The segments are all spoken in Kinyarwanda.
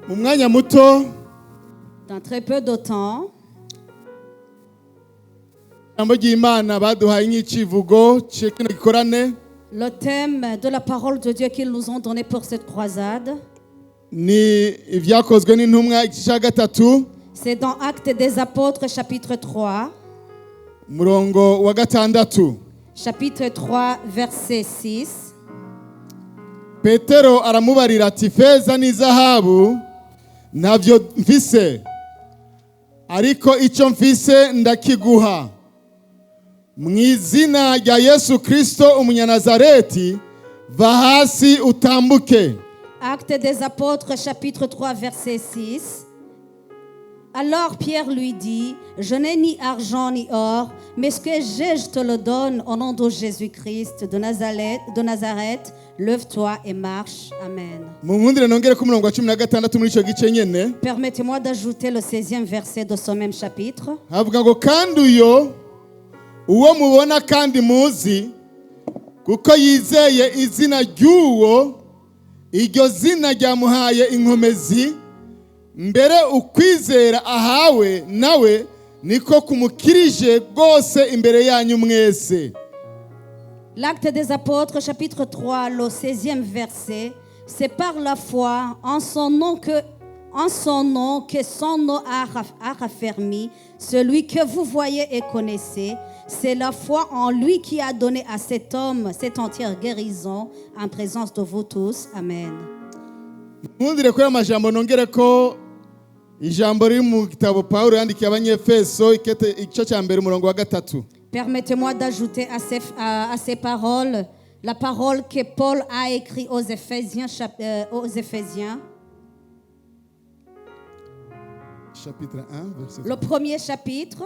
mu mwanya muto Dans très peu de temps, ijambo ry'Imana baduhaye nk'icivugo kino gikorane le thème de la parole de Dieu qu'ils nous ont donné pour cette croisade, ni ibyakozwe n'intumwa igice cya gatatu c'est dans Actes des Apôtres chapitre 3, umurongo wa gatandatu. chapitre 3, verset 6. Petero aramubarira ati feza n'izahabu ntabyo mfise, ariko icyo mfise ndakiguha. Mu izina rya Yesu Kristo umunyanazareti, va hasi utambuke. Actes des Apôtres chapitre 3, verset 6. Alors Pierre lui dit, je n'ai ni argent ni or, mais ce que j'ai, je te le donne au nom de Jésus-Christ de Nazareth. Lève-toi et marche. Amen. Munkundire nongere ku murongo wa 16 muri icyo gice nyene. Permettez-moi d'ajouter le 16e verset de ce même chapitre. Havuga ngo kandi uwo mubona kandi muzi, kuko yizeye izina ry'uwo, iryo zina ryamuhaye inkomezi, mbere ukwizera ahawe nawe niko kumukirije rwose imbere yanyu mwese. L'Acte des Apôtres, chapitre 3, le 16e verset, c'est par la foi en son nom que son nom a raffermi, celui que vous voyez et connaissez. C'est la foi en lui qui a donné à cet homme cette entière guérison en présence de vous tous. Amen. Nkundire ko amajambo nongere ko ijambo riri mu gitabo Pawulo yandikiye Abanyefeso igice cya mbere umurongo wa gatatu. Permettez-moi d'ajouter à ces paroles la parole que Paul a écrite aux Éphésiens. Chapitre 1, verset 3. Le premier chapitre,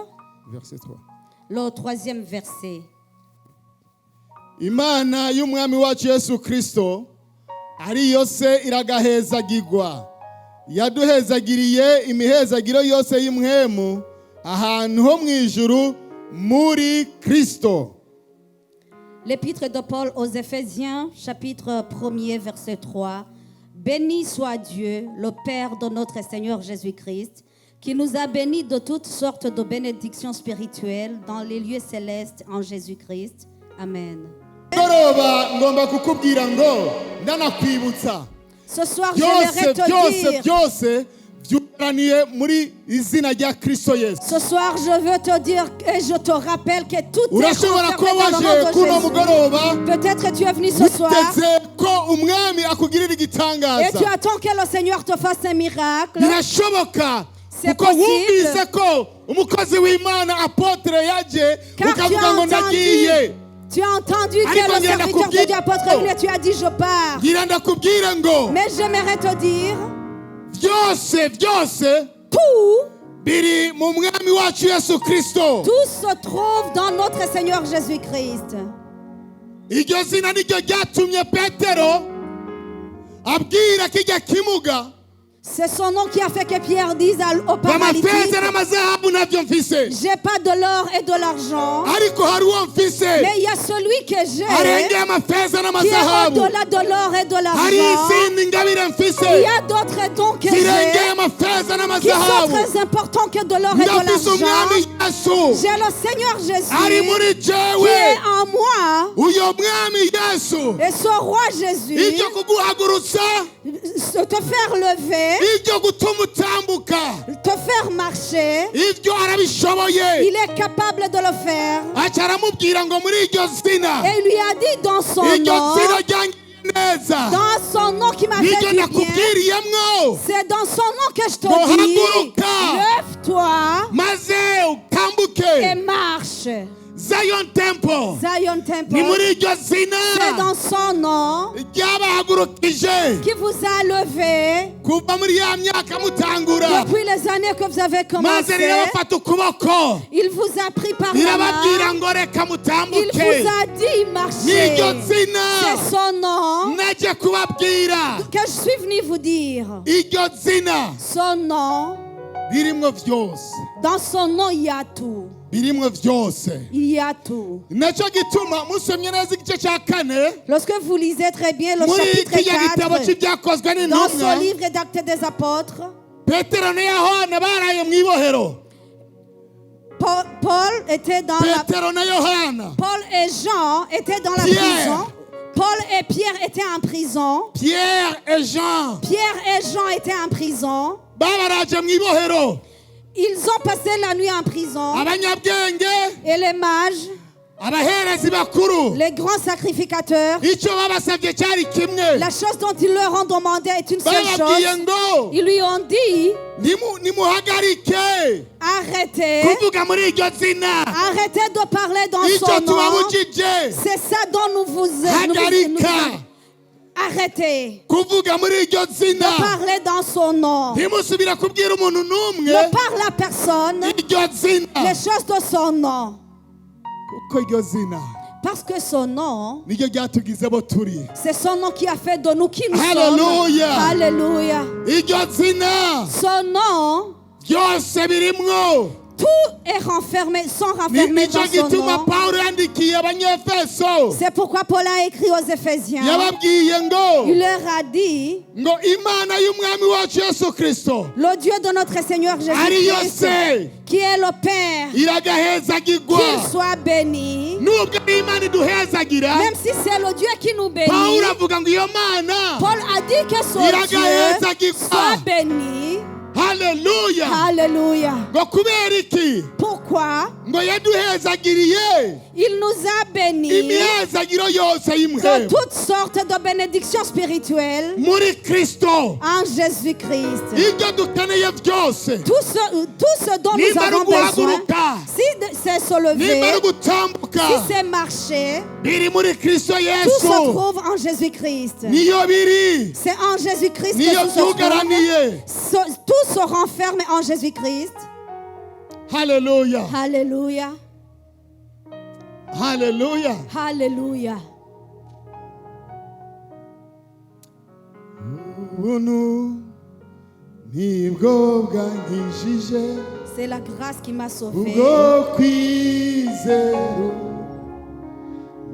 Verset 3. le 3e verset. Imana y'umwami wacu Yesu Kristo ariyo se iragahezagirwa, yaduhezagiriye imihezagiro yose y'imwemu ahantu ho mu ijuru muri Kristo. L'épître de Paul aux Éphésiens, chapitre 1er, verset 3. Béni soit Dieu, le Père de notre Seigneur Jésus-Christ, qui nous a bénis de toutes sortes de bénédictions spirituelles dans les lieux célestes en Jésus-Christ. Amen. Ngomba kukubwira ngo ndanakwibutsa Ce soir, j'aimerais te dire, byose byuraniye muri izina rya Kristo Yesu. ce soir, je veux te dire et je te rappelle que tout est Urashobora ko concerné dans le waje nom kuno de Jésus. mugoroba Peut-être que tu es venu ce soir witeze ko umwami akugirira et tu igitangaza. attends que le Seigneur te fasse un miracle. Birashoboka C'est kuko possible. wumvise ko umukozi w'Imana apotre yaje Car tu ukavuga as ngo ndagiye. tu as entendu Ariko que le ngenda serviteur de kubwira Dieu apôtre est venu et tu as dit je pars. Ngira ndakubwira ngo Mais j'aimerais te dire, byose tout biri mu mwami wacu Yesu Kristo. se trouve dans notre Seigneur Jésus-Christ. Iryo zina niryo ryatumye Petero abwira kijya kimuga C'est son nom qui a fait que Pierre dise au paralytique, amafeza n'amazahabu nabyo mfise, j'ai pas de l'or et de l'argent, ariko hari uwo mfise mais il y a celui que j'ai arengeye amafeza qui est n'amazahabu. au-delà de l'or et de Hari l'argent. izindi ngabire Il mfise y a d'autres dons que zirengeye j'ai amafeza qui sont n'amazahabu. très importants que de l'or et de Ndafise umwami l'argent. Yesu J'ai le Seigneur ari Jésus muri qui jewe. est en moi. Uyo mwami Yesu Et ce roi Jésus, iryo kuguhagurutsa, te faire lever, iryo gutuma utambuka, te faire marcher, ibyo arabishoboye. il est capable de le faire. Aca aramubwira ngo muri iryo zina, Et il lui a dit dans son iryo nom, zina ryangiriye neza, dans son nom qui m'a fait iryo du bien, nakubwiriyemwo, c'est dans son nom que je te Ngo dis, haguruka. lève-toi maze et utambuke. marche. Zion Temple Zion ni muri Temple, iryo zina c'est dans son nom ryabahagurukije qui vous a levé kuva muri ya myaka mutangura, depuis les années que vous avez maze commencé. rirabafata ukuboko Il vous a pris par la rirababwira main. ngo reka Il mutambuke. vous a dit marcher. N'iryo zina C'est son nom najye kubabwira, que je suis venu vous dire. iryo zina Son nom, ririmwo vyose. dans son nom il y a tout. birimwe vyose. Il y a tout. Naco gituma musomye neza igice cya kane Lorsque vous lisez très bien le muri chapitre kiriya gitabo 4, cy'ibyakozwe dans n'intumwa, ce livre d'Actes des Apôtres, Petero na Yohana baraye mu ibohero. Paul était dans la... Petero na Yohana, Paul et Jean étaient dans la Pierre. prison. Paul et Pierre étaient en prison. Pierre et Jean Pierre et Jean étaient en prison. babaraje mu ibohero. Ils ont passé la nuit en prison. Abanyabwenge, Et les mages, abaherezi bakuru, les grands sacrificateurs, icyo babasabye cyari kimwe. la chose dont ils leur ont demandé est une seule Bababwiye chose. ngo Ils lui ont dit, nimuhagarike arrêtez, kuvuga muri iryo zina. arrêtez de parler dans Icyo son nom. tubabujije, C'est ça dont nous vous hagarika arrêtez kuvuga muri iryo de zina. parler dans son nom. Ntimusubira kubwira umuntu n'umwe Ne parle à personne iryo zina, les choses de son nom. kuko iryo zina Parce que son nom, niryo ryatugize bo turi. c'est son nom qui a fait de nous qui nous Hallelujah. sommes. Alléluia. Iryo zina Son nom, byose birimwo. tout est renfermé, sont renfermés Nicyo dans son gituma nom. Pawulo yandikiye abanyefeso C'est pourquoi Paul a écrit aux Éphésiens. yababwiye ngo Il leur a dit, ngo Imana y'umwami wacu Yesu Kristo le Dieu de notre Seigneur ariyo Jésus-Christ, se qui est le Père, iragahezagirwa. qu'il soit béni. Nubwo ari Imana iduhezagira, Même si c'est le Dieu qui nous bénit, Pawulo avuga ngo iyo Mana Paul a dit que son Dieu soit béni. haleluya. Alléluia. Ngo kubera iki? Pourquoi? Ngo yaduhezagiriye Il nous a bénis imihezagiro yose de y'imhemu toutes sortes de bénédictions spirituelles muri Kristo. en Jésus-Christ. Ibyo dukeneye byose, Tout ce dont nous nimba ari avons besoin, uguhaguruka, si c'est se nimba lever, ari gutambuka, si c'est marcher, biri muri Kristo tout se Yesu. trouve en Jésus-Christ. Niyo biri, C'est en Jésus-Christ que niyo tout se trouve. byugaraniye. Tout se renferme en Jésus-Christ. Haleluya, Alléluia. haleluya. Alléluia. Ubuntu nibwo bwankijije, C'est la grâce qui m'a sauvé. ubwo kwizera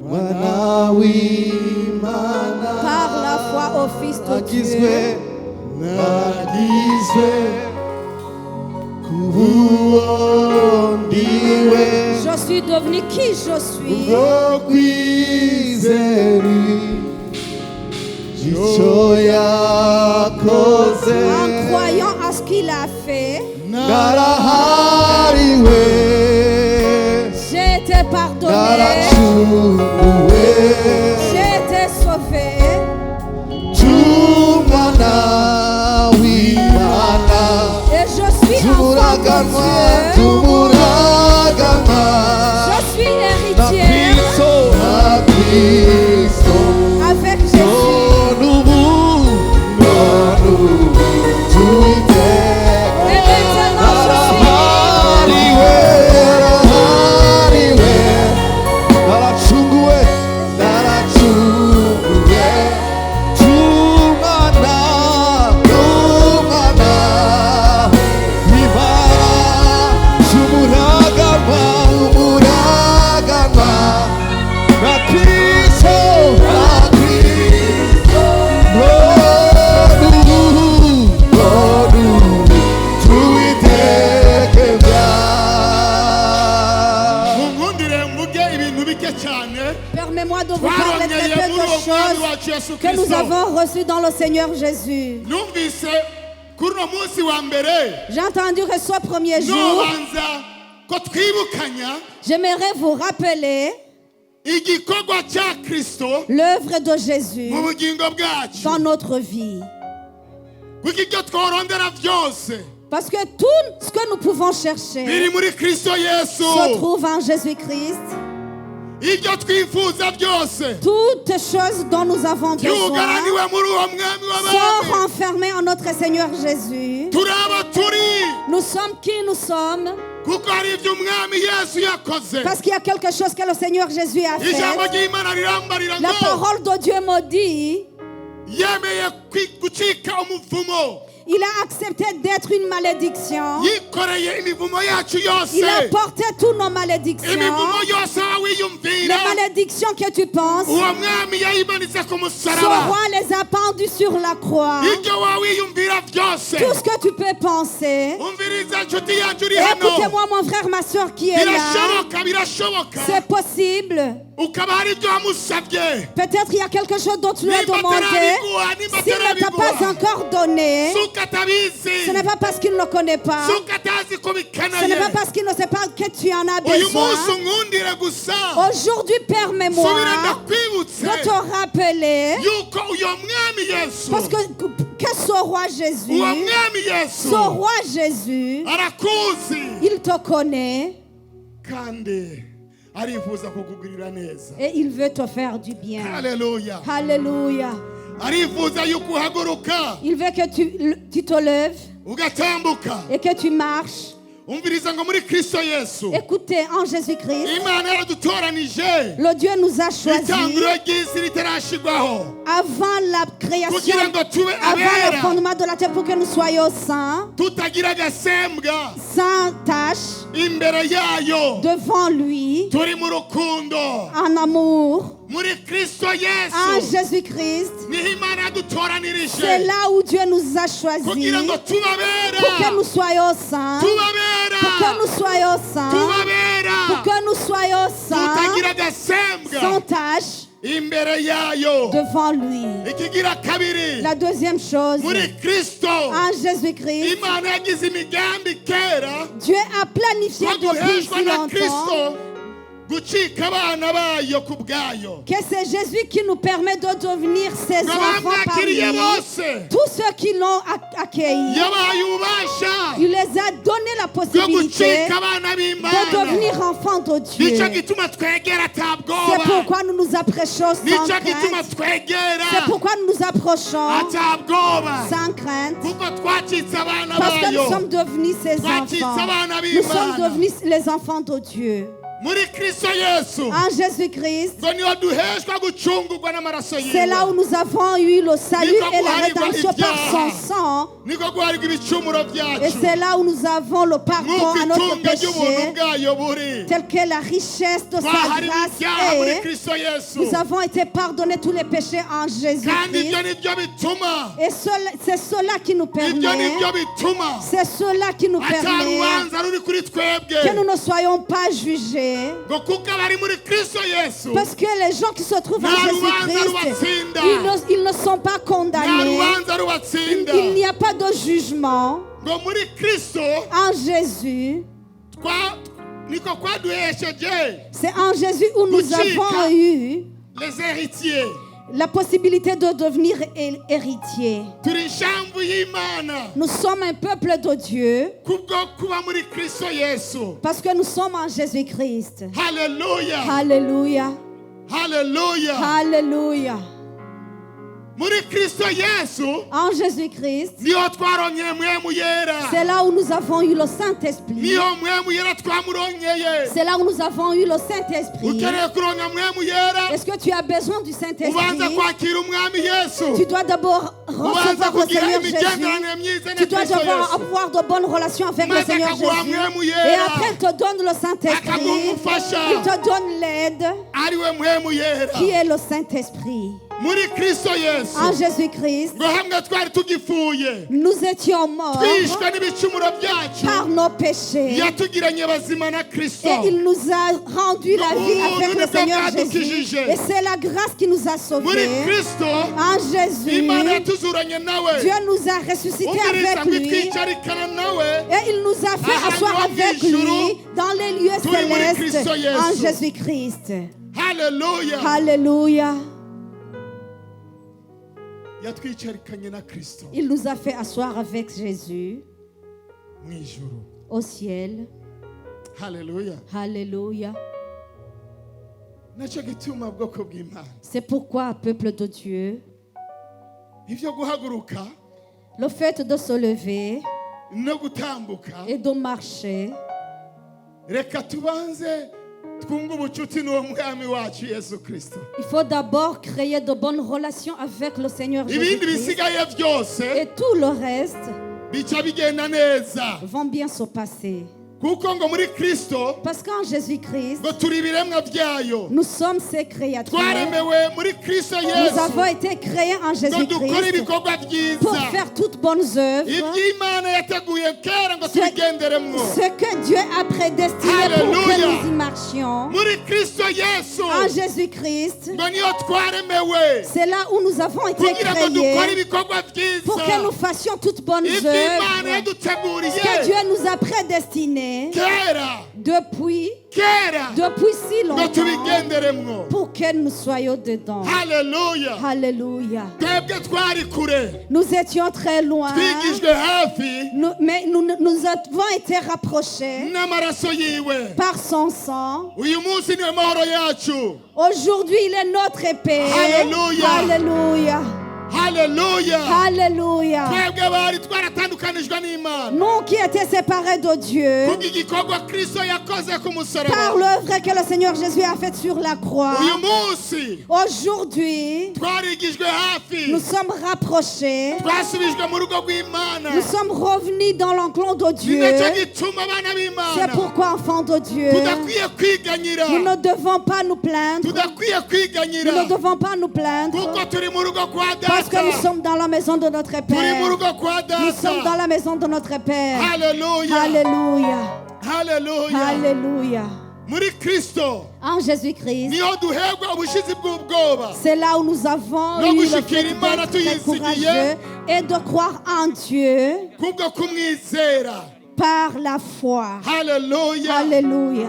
Mwana w'Imana Par la foi au Fils de agizwe Dieu. nagizwe kuba ndiwe, Je suis devenu qui je suis. ubwo kwizera icyo yakoze, En croyant à ce qu'il a fait, narahariwe j'ai été pardonné. naracunguwe J'ai été sauvé. tumwana w'Imana Et je suis enfant tumuraganwa de Dieu. tumuraganwa Je suis na héritier Kristo avec Jésus. Et maintenant je suis munkundire mvuge ibintu bike cyane Permets-moi de vous parler de twarongeye muri uwo mwami quelque wacu Yesu chose que nous Kristo. avons reçu dans le Seigneur Jésus. Numvise kuri uno munsi wa mbere J'ai entendu que ce premier jour, nobanza ko twibukanya j'aimerais vous rappeler igikorwa cya Kristo l'œuvre de Jésus mu bugingo bwacu, dans notre vie. kuko ibyo tworondera byose Parce que tout ce que nous pouvons chercher biri muri Kristo Yesu. se trouve en Jésus-Christ. Ibyo twifuza byose Toutes choses dont nous avons besoin byugaraniwe muri uwo mwami sont w'abami. renfermées en notre Seigneur Jésus. Turi abo turi Nous sommes qui nous sommes kuko hari ibyo umwami Yesu yakoze. parce qu'il y a quelque chose que le Seigneur Jésus a Ijambo fait. ry'Imana rirambarira La ngo parole de Dieu me dit, yemeye gucika umuvumo Il a accepté d'être une malédiction. yikoreye imivumo yacu Il a yose, porté toutes nos malédictions. imivumo yose Les wiyumvira, malédictions que tu penses, uwo mwami yayimanitse ku ce musaraba. roi les a pendues sur la croix. Ibyo wawiyumvira byose, Tout ce que tu peux penser. umviriza nshuti yanjye uri hano, Écoutez-moi, mon frère, ma soeur qui est là. birashoboka C'est possible. ukaba hari ibyo wamusabye, Peut-être il y a quelque chose dont tu lui as nimba demandé. atarabiguha, nimba S'il ne t'a pas atarabiguha, encore donné, suko atabizi, ce n'est pas parce qu'il ne le connaît pas. suko atazi ko Ce n'est bikanaye. pas parce qu'il ne sait pas que tu en as Uyu besoin. munsi unkundire gusa, Aujourd'hui, permets-moi subira ndakwibutse de te rappeler yuko uyo mwami Yesu, parce que ce roi Jésus, uwo mwami Yesu ce roi Jésus, arakuzi il te connaît kandi arifuza kukugirira neza. et il veut te faire du bien. Haleluya. Alléluia. Arifuza yuko uhaguruka Il veut que tu te lèves ugatambuka. et que tu marches. Umviriza ngo muri Kristo Yesu, Écoutez, en Jésus-Christ, Imana yaradutoranije le Dieu nous a choisis itangiro ry'isi ritarashigwaho avant la création, kugira ngo tube avant le abera, fondement de la terre pour que nous soyons saints, tutagira agasembwa sans tache, imbere yayo, devant lui, turi mu rukundo. en amour, Muri Kristo en Yesu Jésus-Christ. niho Imana C'est yadutoranirije là où Dieu nous a choisis kugira ngo pour que tubabera, nous soyons saints, pour que tubabera, nous soyons saints, pour tubabera, que nous soyons saints, tutagira sans agasembwa tache, imbere yayo. devant lui. Ikigira kabiri, La deuxième chose, muri Kristo en Jésus-Christ, Imana yagize imigambi kera Dieu a planifié ko depuis duheshwa si na longtemps Kristo gucika abana bayo ku bwayo, que c'est Jésus qui nous permet de devenir ses ngo enfants par lui. bamwakiriye bose Tous ceux qui l'ont accueilli, yabahaye ububasha il les a donné la bwo possibilité gucika abana de b'Imana. devenir enfants de Dieu. Nicyo gituma twegera C'est atabwoba, pourquoi nous nous approchons sans nicyo gituma crainte. twegera C'est pourquoi nous nous approchons atabwoba, sans crainte. kuko twacitse abana Parce que nous bayo, sommes devenus ses twacitse enfants. abana Nous sommes b'Imana. devenus les enfants de Dieu. Muri Kristo Yesu En Jésus-Christ, ngo niho duheshwa gucungurwa n'amaraso c'est là yiwe, où nous avons eu le salut et la rédemption par son sang. niko guharirwa ibicumuro Et byacu, c'est là où nous avons le pardon nk'uko à notre itunga ry'ubuntu péché, bwayo buri. tel que la richesse de sa Twahariwe grâce ibyaha muri est. Kristo Yesu, Nous avons été pardonnés tous les péchés en kandi Jésus-Christ. ibyo nibyo bituma, Et c'est cela qui nous ibyo permet, nibyo bituma c'est cela qui nous permet atarubanza ruri kuri que twebwe, nous ne soyons pas jugés. ngo kuko abari muri Kristo Yesu Parce que les gens qui se trouvent en nta rubanza Jésus-Christ, rubatsinda, ils ne sont pas nta condamnés. rubanza Il rubatsinda. n'y a pas de jugement. ngo muri Kristo En Jésus, niko kwaduhesheje c'est en Jésus où nous avons eu les héritiers, la possibilité de devenir héritiers. turi inshamvu y'Imana Nous sommes un peuple de Dieu kubwo kuba muri Kristo Yesu. parce que nous sommes en Jésus-Christ. Haleluya, Alléluia. haleluya. Alléluia. Muri Kristo Yesu En Jésus-Christ, niho twaronkeye mpwemu yera, c'est là où nous avons eu le Saint-Esprit. niho mpwemu yera twamuronkeye. C'est là où nous avons eu le Saint-Esprit. Ukeneye kuronka mpwemu yera, Est-ce que tu as besoin du ubanza Saint-Esprit? kwakira umwami Yesu, Tu dois d'abord ubanza recevoir le kugira Seigneur Jésus. imigenderanire myiza Tu na dois Kristo devoir Yesu, avoir de bonnes relations avec le maze Seigneur akaguha Jésus. mpwemu Et yera, après, il te donne le Saint-Esprit. akaguha umufasha, Il te donne l'aide ariwe mpwemu yera. qui est le Saint-Esprit. Muri Kristo Yesu En Jésus-Christ, ngo hamwe twari tugipfuye, nous étions morts twishwe n'ibicumuro byacu, par nos péchés. yatugiranye bazima na Kristo. Et il nous a rendu la vie avec le Seigneur Jésus. Jésus. Et c'est la grâce qui nous a Muri sauvés. Kristo En Jésus, Imana yatuzuranye nawe, Dieu nous a ressuscités umviriza avec ngo lui. twicarikana nawe Et il nous a fait asseoir avec lui dans les lieux célestes en Jésus-Christ. haleluya. Alléluia. Yatwicarikanye na Kristo Il nous a fait asseoir avec Jésus mu ijuru. au ciel. Haleluya. Alléluia. Nacyo gituma bwoko bw'Imana C'est pourquoi, peuple de Dieu, ibyo guhaguruka le fait de se lever no gutambuka, et de marcher, reka tubanze twunge ubucuti n'uwo mwami wacu Yesu Kristo. Il faut d'abord créer de bonnes relations avec le Seigneur Ibindi Jésus-Christ. bisigaye byose Et tout le reste bica bigenda neza. vont bien se passer. Kuko ngo muri Kristo Parce qu'en Jésus-Christ, ngo turi ibiremwa byayo. nous sommes ses créatures. Twaremewe muri Kristo Nous Yesu. avons été créés en Ngo dukore Jésus-Christ ibikorwa pour byiza. faire toutes bonnes œuvres. Iby'Imana yateguye kera ngo tubigenderemwo. Ce que Dieu a prédestiné pour que Alléluia. nous y marchions. Muri Kristo Yesu. En Jésus-Christ, Ngo niyo twaremewe. c'est là où nous avons été Kugira ngo dukore créés ibikorwa pour que byiza. nous fassions toutes bonnes Iby'Imana œuvres. Ce que yaduteguriye Dieu nous a prédestiné kera. depuis si ngo longtemps tubigenderemwo. pour que nous soyons dedans. Haleluya. Alléluia. Twebwe twari kure. Nous étions très loin, Twigijwe hafi mais nous avons été rapprochés n'amaraso yiwe. par son sang. Uyu munsi niwe mahoro yacu. Aujourd'hui, il est notre épée. Alléluia. Alléluia. Haleluya. Alléluia. Twebwe bari twaratandukanijwe n'Imana. Nous qui étions séparés de Dieu Kubw'igikorwa Kristo yakoze ku par musaraba. l'œuvre que le Seigneur Jésus a faite sur la croix. Uyu munsi Aujourd'hui, twarigijwe hafi. nous sommes rapprochés. Twasubijwe mu rugo rw'Imana. Nous sommes revenus dans l'enclos de Ni Dieu. nacyo gituma abana C'est b'Imana pourquoi, enfants de Dieu, tudakwiye kwiganyira. nous ne devons pas nous plaindre. Tudakwiye Nous kwiganyira. ne devons pas nous plaindre Kuko turi mu rugo kwa parce que data. nous sommes dans la maison de notre Turi mu Père. rugo kwa Nous sommes dans data. la maison de notre Père. Haleluya. Alléluia. Haleluya. Alléluia. Muri Kristo En Jésus-Christ, niho duherwa ubushizi bw'ubwoba. c'est là où nous avons No eu le gushikira fait Imana d'être très tuyizigiye. courageux et de croire en Dieu Kubwo kumwizera. par la foi. Haleluya. Alléluia.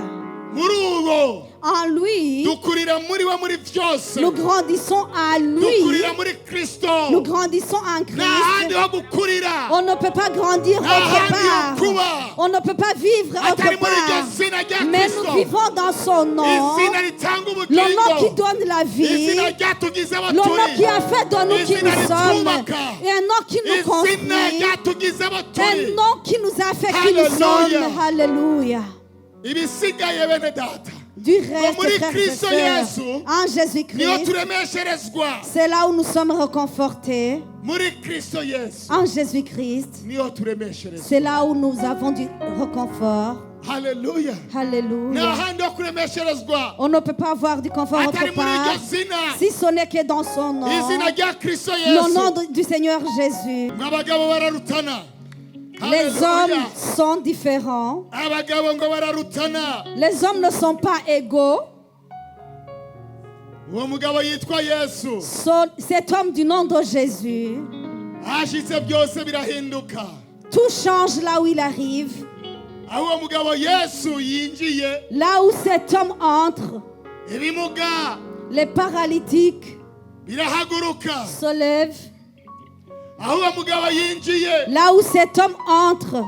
Muri uwo En lui, dukurira muri we muri byose. nous grandissons à lui. Dukurira muri Kristo. Nous grandissons en Nta handi Christ. ho gukurira. On ne peut pas grandir Nta autre handi ho part. kuba. On ne peut pas vivre Atari autre muri iryo part. zina rya Mais Kristo. nous vivons dans son nom. Izina ritanga Le nom qui ubugingo. donne la vie. Izina ryatugize Le nom qui abaturi. a fait de nous qui Izina nous sommes. ritwubaka. Et un nom qui nous Izina construit. ryatugize Un abaturi. nom qui nous a fait qui nous Alléluia. sommes. Alléluia. Ibisigaye bene data. Du reste, muri frères et Kristo sœurs, Yesu, en Niyo Jésus-Christ, turemesherezwa. c'est là où nous sommes reconfortés. Muri Kristo Yesu. En Jésus-Christ, Niyo turemesherezwa. c'est là où nous avons du réconfort. Haleluya. Nta Alléluia. handi ho kuremesherezwa. On ne peut pas avoir du confort Atari autre muri iryo part, zina. si ce n'est que dans son nom. Izina rya Kristo Le nom Yesu. du Seigneur Jésus. Abagabo bararutana. Les hommes Haleluya. sont différents. Abagabo ngo bararutana. Les hommes ne sont pas égaux. Uwo mugabo yitwa Yesu. Cet homme du nom de Jésus, Hashitse byose birahinduka. tout change là où il arrive. Aho uwo mugabo Yesu yinjiye, Là où cet homme entre, ibimuga les paralytiques birahaguruka. se lèvent. Aho uwo mugabo yinjiye, Là où cet homme entre,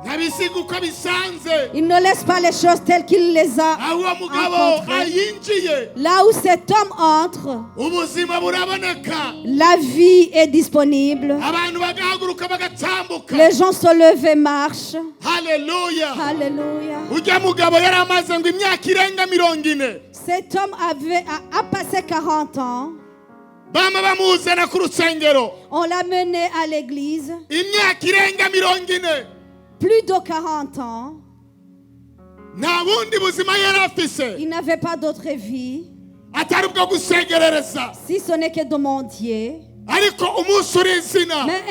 ntabisiga uko bisanze. il ne laisse pas les choses telles qu'il les a Aho uwo mugabo rencontrées. ayinjiye, Là où cet homme entre, ubuzima buraboneka. la vie est disponible. Abantu bagahaguruka bagatambuka. Les gens se lèvent et marchent. Haleluya. Alléluia. Ujya mugabo yari amaze ngo imyaka irenga 40. Cet homme a passé 40 ans. Bama bamuzana ku rusengero. On l'a mené à l'église. Imyaka irenga 40. Plus de 40 ans. Nta bundi buzima yari afise. Il n'avait pas d'autre vie, Atari ubwo gusengerereza. si ce n'est que de mendier. Ariko umunsi uri izina. Mais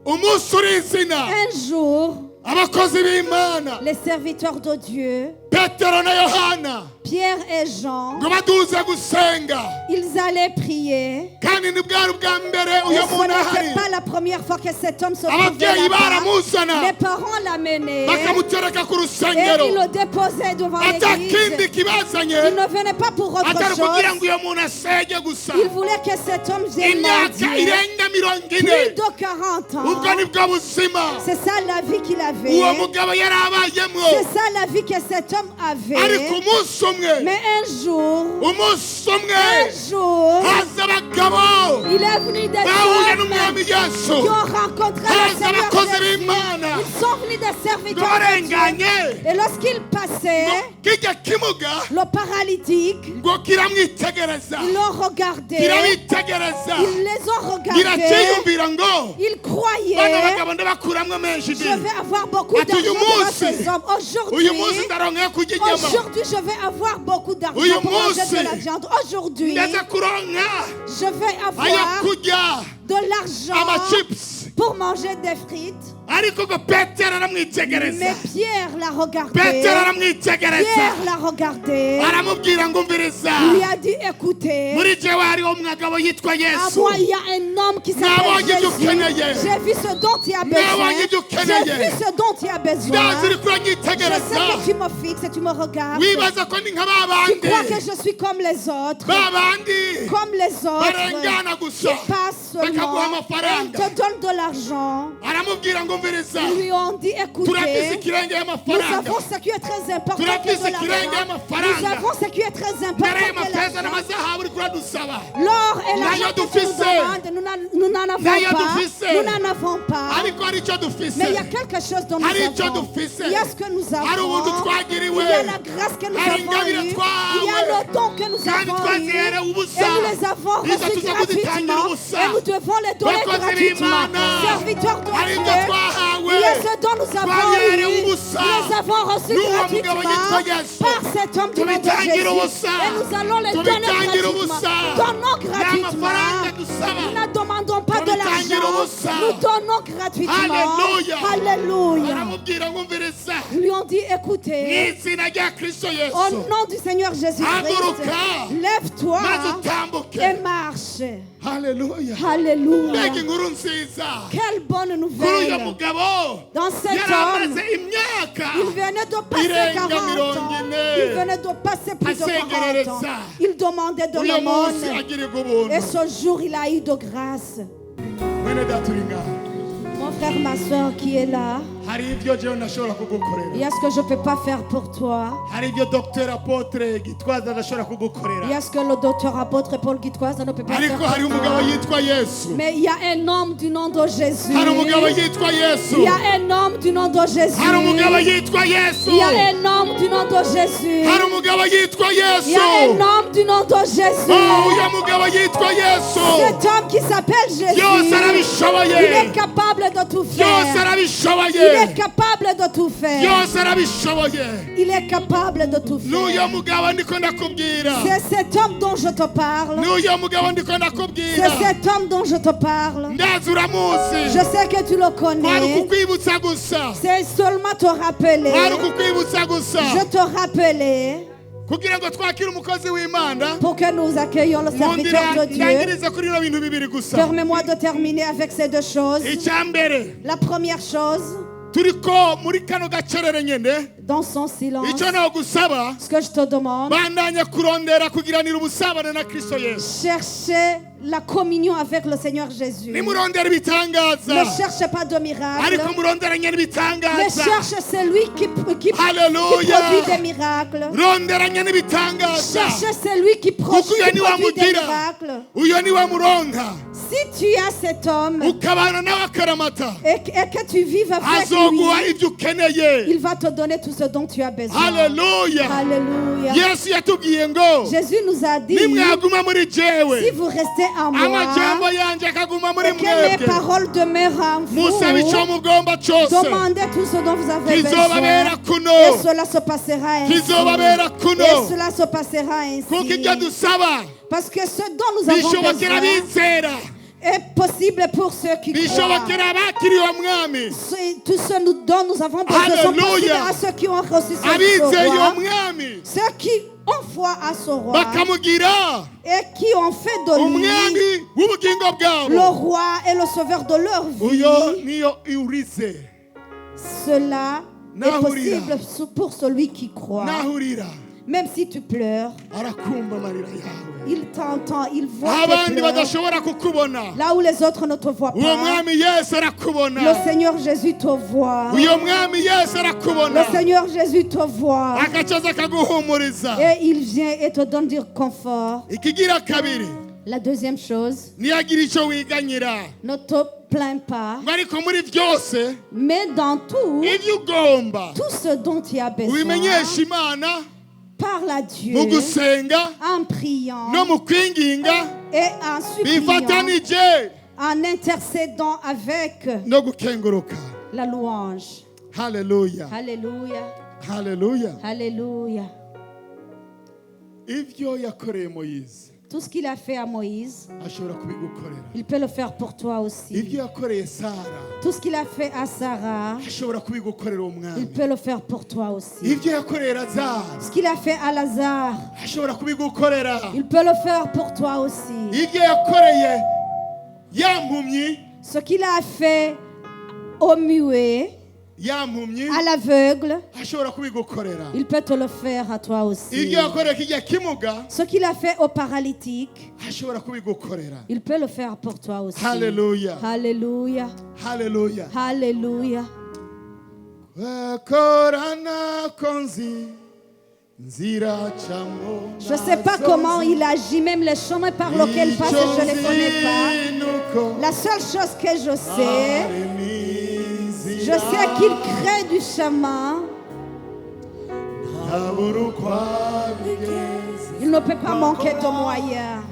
Umunsi uri izina. un jour, Abakozi b'Imana. les serviteurs de Dieu, Petero na Yohana. Pierre et Jean, Ngo baduze gusenga. ils allaient prier. Kandi ni bwari ubwa mbere Et uyu ce muntu ahari. n'était pas la première fois que cet homme se trouvait Ababyeyi là-bas. baramuzana. Les parents l'amenaient Bakamutereka ku et rusengero. ils le déposaient devant Atakindi l'église. kibazanye. Il ne venait pas pour autre Atari kugira chose. ngo uyu muntu asenge gusa. Il voulait que cet homme vienne Imyaka mendier. irenga 40. Plus de 40 Ubwo ans. nibwo buzima. C'est ça la vie qu'il avait. Uwo mugabo yari abayemwo. C'est ça la vie que cet homme Ariko avait. umunsi umwe. Mais un jour, Umunsi umwe. un jour, Haza abagabo Il est venu des bahuye hommes n'umwami Yesu qui ont rencontré le haza Seigneur abakozi Jésus. b'Imana Ils sont venus des serviteurs ngo de Dieu. barenganye Et lorsqu'ils passaient, kijya kimuga le paralytique, ngo kiramwitegereza ils l'ont regardé. kiramwitegereza Ils les ont regardés. kirakiyumvira ngo Ils bano croyaient, bagabo ndabakuramwo menshi je vais avoir beaucoup Ati uyu d'argent devant munsi, ces hommes. uyu munsi ndaronka kurya inyama Aujourd'hui, je vais avoir beaucoup d'argent Uyu pour manger munsi, de la viande. Aujourd'hui, ndaza kuronka je vais ayo avoir kurya de l'argent amachips pour manger des frites. ariko ngo petero Mais aramwitegereza Pierre l'a regardé. petero aramwitegereza Pierre l'a regardé. aramubwira ngo umviriza Il lui a dit, écoutez, muri jewe hariho umwagabo yitwa à yesu moi, il y a un homme qui s'appelle Nabonye ibyo Jésus. ukeneye. J'ai vu ce dont il a Nabonye besoin. ibyo J'ai ukeneye. vu ce dont il a besoin. ndazi uri Je kuranyitegereza sais que tu me fixes et tu me regardes. wibaza ko ni nka ba Tu crois bandi que je suis comme les autres. ba bandi Comme les autres. barengana gusa Qui passent bakaguha seulement. Ils amafaranga te donnent de l'argent. aramubwira ngo umviriza Ils lui ont dit, turafise écoutez, ikirenge nous y'amafaranga avons ce qui est très important que turafise de ikirenge l'argent. y'amafaranga Nous avons ce qui est très mbere important que y'amafeza l'argent. n'amazahabu uri kuradusaba L'or et l'argent Nayo que tu nous dufise. demandes, nous n'en avons Nayo pas. dufise. Nous n'en avons pas. ariko hari icyo dufise Mais il y a quelque chose dont nous hari icyo avons. dufise Il y a ce que nous hari avons. ubuntu Il twagiriwe y a la grâce que nous hari avons ingabire eue. twahawe Il y a le don que nous kandi avons eu. twaziherewe Et ubusa nous les avons Izo reçus tuza kuzitangira gratuitement. ubusa Et nous devons les donner Bakozi gratuitement. b'Imana. Serviteurs de hari Dieu. ibyo twahawe Il y a ce dont nous avons twabiherewe eu. ubusa Nous les avons reçus N'uwo mugabo gratuitement yitwa Yesu par cet homme du nom de Tubitangira Jésus. ubusa. Et nous allons les donner Tubitangira gratuitement. ubusa. Donnons gratuitement. n'amafaranga dusaba Nous ne demandons pas de Tubitangira l'argent. ubusa. Nous donnons gratuitement. Alléluia. Alléluia. aramubwira ngo umviriza Ils lui ont dit, mu écoutez, izina rya kristo au yesu nom du Seigneur Jésus-Christ, Haguruka. lève-toi maze utambuke et marche. haleluya Alléluia. mbega inkuru nziza Quelle bonne kuri uyu nouvelle. mugabo Dans cet yari homme, amaze imyaka il venait de passer Irenga 40 ans. mirongo ine. Il venait de passer plus de 40 ans. Asengerereza. Il demandait de uyu munsi l'aumône. agirirwa ubuntu Et ce jour, il a eu de grâce. mwene data uri ngaha Mon frère, ma soeur qui est là, hari ibyo jewe ntashobora kugukorera il y a ce que je ne peux pas faire pour toi. hari ibyo dr apotre gitwaza adashobora Il y kugukorera a ce que le docteur apôtre Paul Guittoise ne peut pas faire ariko hari pour umugabo toi. yitwa yesu Mais il y a un homme du nom de Jésus. hari umugabo yitwa yesu Il y a un homme du nom de Jésus. hari umugabo yitwa yesu Il y a un homme du nom de Jésus. hari umugabo yitwa Il y yesu a un homme du nom de Jésus. Oh, uyu mugabo yitwa yesu Cet homme qui s'appelle Jésus, yose il arabishoboye est capable de tout yose faire. Il arabishoboye est capable de tout faire. yose arabishoboye Il est capable de tout n'uyu faire. mugabo ndiko ndakubwira C'est cet homme dont je te parle. n'uyu mugabo ndiko C'est ndakubwira cet homme dont je te parle. ndazi uramuzi Je sais que tu le kwari connais. ukukwibutsa gusa C'est seulement te rappeler. kwari ukukwibutsa gusa Je te rappelais kugira ngo twakire umukozi w'imana pour que nous accueillions le nkundira serviteur de Dieu. ndangiriza kuri bino bintu bibiri gusa Permets-moi de terminer avec ces deux choses. icya mbere La première chose, turiko muri kano gacerere nyene dans son silence, icyo nagusaba ce que je te demande, bandanya kurondera kugiranira ubusabane na kristo yesu cherchez la communion avec le Seigneur Jésus. nimurondera ibitangaza Ne cherchez pas de miracle, ariko murondera nyene mais ibitangaza cherchez celui qui Hallelujah. produit des miracles. rondera nyene ibitangaza Cherchez celui qui kuko produit uyo des niwamugira miracles. uyo niwamuronka Si tu as cet homme ukabana nawe akaramata et que tu vives avec azoguha lui, ibyo ukeneye il va te donner tout ce dont tu as besoin. haleluya Alléluia. yesu yatubwiye ngo Jésus nous a dit, nimwaguma muri si jewe vous restez en moi, amajambo yanje akaguma muri et que mes mwebwe paroles demeurent en vous, musabe icyo mugomba cyose demandez tout ce dont vous avez kizobabera besoin. kuno Et cela se passera ainsi. kizobabera kuno Et cela se passera kuko ibyo ainsi. dusaba Parce que ce dont nous avons bishobokera besoin abizera est possible pour ceux qui croient. bishobokera abakiriwe mwami Tout ce dont nous avons besoin sont Alléluia. possibles à ceux qui ont reçu ce abizeye uwo roi. mwami Ceux qui ont foi à ce roi bakamugira et qui ont fait de lui umwami w'ubugingo le bwabo roi et le sauveur de leur uyo vie. niyo iurize Cela est Nahurira. possible pour celui qui croit. nahurira Même si tu pleures, arakumva amarira yawe il t'entend, il voit tes abandi pleurs. badashobora kukubona Là où les autres ne te voient uwo pas, mwami yesu arakubona le Seigneur Jésus te voit. uyo mwami yesu arakubona Le Seigneur Jésus te voit. agacaza akaguhumuriza Et il vient et te donne du confort. ikigira kabiri La deuxième chose, ntiyagira icyo wiganyira ne te plains pas, ngo ariko muri byose mais dans tout, ibyo ugomba tout ce dont tu as besoin, ubimenyesha Imana parle à Dieu mu gusenga en priant no mu kwinginga et en suppliant, bifatanije en intercédant avec no gukenguruka. la louange. Haleluya, Alléluia, haleluya. alléluia. Ibyo yakoreye Moyize Tout ce qu'il a fait à Moïse, ashobora kubigukorera. il peut le faire pour toi aussi. Ibyo yakoreye Sara Tout ce qu'il a fait à Sarah, ashobora kubigukorera il umwami. peut le faire pour toi aussi. Ibyo yakoreye Lazaro Ce qu'il a fait à Lazare, ashobora kubigukorera. il peut le faire pour toi aussi. Ibyo yakoreye ya mpumyi, Ce qu'il a fait au muet, ya mpumyi à l'aveugle, ashobora kubigukorera. il peut te le faire à toi aussi. Ibyo yakoreye kijya kimuga Ce qu'il a fait au paralytique, ashobora kubigukorera. il peut le faire pour toi aussi. Haleluya, Alléluia, haleluya. alléluia. Korana konzi nzira chamo. Je ne sais pas comment il agit, même les chemins par lesquels il passe, je ne les connais pas. La seule chose que je sais qu'il crée du chemin. Il ne peut pas manquer de moyens.